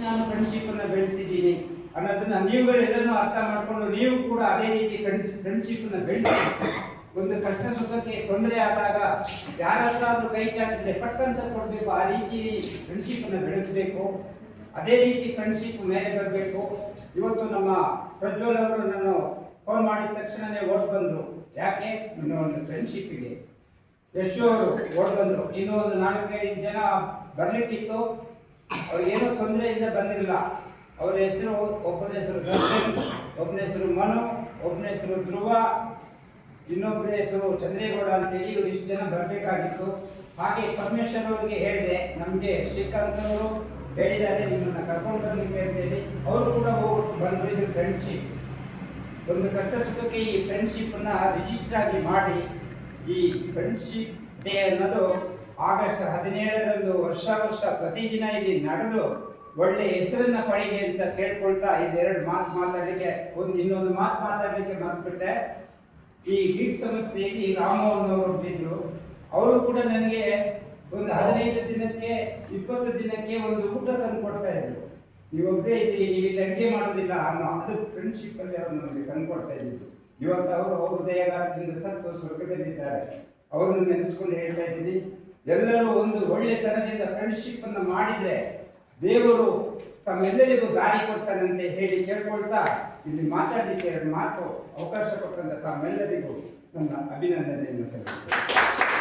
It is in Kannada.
ನಾನು ಫ್ರೆಂಡ್ಶಿಪ್ ಅನ್ನ ಬೆಳೆಸಿದ್ದೀನಿ ಅನ್ನೋದನ್ನ ನೀವುಗಳೆಲ್ಲರೂ ಅರ್ಥ ಮಾಡ್ಕೊಂಡು ನೀವು ಕೂಡ ಅದೇ ರೀತಿ ಫ್ರೆಂಡ್ಶಿಪ್ ಅನ್ನ ಬೆಳೆಸಿ ಒಂದು ಕಷ್ಟ ಸುಖಕ್ಕೆ ತೊಂದರೆ ಆದಾಗ ಯಾರಾದ್ರೂ ಕೈ ಚಾಚಿದ್ರೆ ಪಟ್ಟಂತ ಕೊಡಬೇಕು. ಆ ರೀತಿ ಫ್ರೆಂಡ್ಶಿಪ್ ಅನ್ನ ಬೆಳೆಸಬೇಕು. ಅದೇ ರೀತಿ ಫ್ರೆಂಡ್ಶಿಪ್ ಮೇಲೆ ಬರಬೇಕು. ಇವತ್ತು ನಮ್ಮ ಪ್ರಜ್ವಲ್ ಅವರು ನಾನು ಫೋನ್ ಮಾಡಿದ ತಕ್ಷಣನೇ ಓಡ್ ಬಂದ್ರು. ಯಾಕೆ? ನನ್ನ ಒಂದು ಫ್ರೆಂಡ್ಶಿಪ್ಗೆ. ಯಶು ಅವರು ಓಡ್ ಬಂದ್ರು. ಇನ್ನೂ ಒಂದು 4-5 ಜನ ಬರ್ಲಿಕ್ಕಿತ್ತು. ಅವ್ರಿಗೇನೋ ತೊಂದರೆಯಿಂದ ಬಂದಿರಲಿಲ್ಲ. ಅವರ ಹೆಸರು, ಒಬ್ಬನ ಹೆಸರು ದರ್ಶನ್, ಒಬ್ಬನ ಹೆಸರು ಮನು, ಒಬ್ಬನ ಹೆಸರು ಧ್ರುವ, ಇನ್ನೊಬ್ಬರ ಹೆಸರು ಚಂದ್ರೇಗೌಡ ಅಂತೇಳಿ. ಇವರು ಇಷ್ಟು ಜನ ಬರಬೇಕಾಗಿತ್ತು. ಹಾಗೆ ಪರಮೇಶ್ವರ್ ಅವರಿಗೆ ಹೇಳಿದೆ, ನಮಗೆ ಶ್ರೀಕಾಂತ್ ಅವರು ಹೇಳಿದ್ದಾರೆ ನಿಮ್ಮನ್ನ ಕರ್ಕೊಂಡು ಬರ್ಲಿಕ್ಕೆ ಅಂತೇಳಿ. ಅವರು ಕೂಡ ಹೋಗ್ಬಿಟ್ಟು ಬಂದ್ರು. ಇದು ಫ್ರೆಂಡ್ಶಿಪ್. ಒಂದು ಕಷ್ಟ ಸುಖಕ್ಕೆ ಈ ಫ್ರೆಂಡ್ಶಿಪ್ ಅನ್ನ ರಿಜಿಸ್ಟರ್ ಆಗಿ ಮಾಡಿ ಈ ಫ್ರೆಂಡ್ಶಿಪ್ ಡೇ ಅನ್ನೋದು ಆಗಸ್ಟ್ 17ರಂದು ವರ್ಷ ಪ್ರತಿದಿನ ಇಲ್ಲಿ ನಡೆದು ಒಳ್ಳೆ ಹೆಸರನ್ನ ಪಡೆಯಿದೆ ಅಂತ ಕೇಳ್ಕೊಳ್ತಾ ಇದೆರಡು ಮಾತು ಮಾತಾಡಲಿಕ್ಕೆ ಇನ್ನೊಂದು ಮಾತು ಮಾತಾಡಲಿಕ್ಕೆ ಮರ್ತ್ಬಿಟ್ಟೆ. ಈ ಗಿಡ್ ಸಂಸ್ಥೆಯಲ್ಲಿ ರಾಮೋಹನ್ ಅವರು ಇದ್ರು. ಅವರು ಕೂಡ ನನಗೆ ಒಂದು 15 ದಿನಕ್ಕೆ 20 ದಿನಕ್ಕೆ ಒಂದು ಊಟ ತಂದು ಕೊಡ್ತಾ ಇದ್ರು. ನೀವೊಬ್ಬರೇ ಇದ್ದೀರಿ, ನೀವು ಇಲ್ಲಿ ಅಡುಗೆ ಮಾಡೋದಿಲ್ಲ ಅನ್ನೋ ಅದು ಫ್ರೆಂಡ್ಶಿಪ್ ಅಲ್ಲಿ ಅವರು ನಮಗೆ ತಂದು ಕೊಡ್ತಾ ಇದ್ದಿದ್ದು. ಇವತ್ತು ಅವರು ಹೃದಯಾಘಾತದಿಂದ ಸತ್ತು ಸ್ವರ್ಗದಲ್ಲಿದ್ದಾರೆ. ಅವ್ರನ್ನ ನೆನೆಸ್ಕೊಂಡು ಹೇಳ್ತಾ ಇದ್ದೀನಿ, ಎಲ್ಲರೂ ಒಂದು ಒಳ್ಳೆತನದಿಂದ ಫ್ರೆಂಡ್ಶಿಪ್ ಅನ್ನು ಮಾಡಿದ್ರೆ ದೇವರು ತಮ್ಮೆಲ್ಲರಿಗೂ ದಾರಿ ಕೊಡ್ತಾನಂತೆ ಹೇಳಿ ಕೇಳ್ಕೊಳ್ತಾ ಇಲ್ಲಿ ಮಾತಾಡಲಿಕ್ಕೆ 2 ಮಾತು ಅವಕಾಶ ಕೊಟ್ಟಂತ ತಮ್ಮೆಲ್ಲರಿಗೂ ನನ್ನ ಅಭಿನಂದನೆಯನ್ನು ಸಲ್ಲಿಸುತ್ತೇನೆ.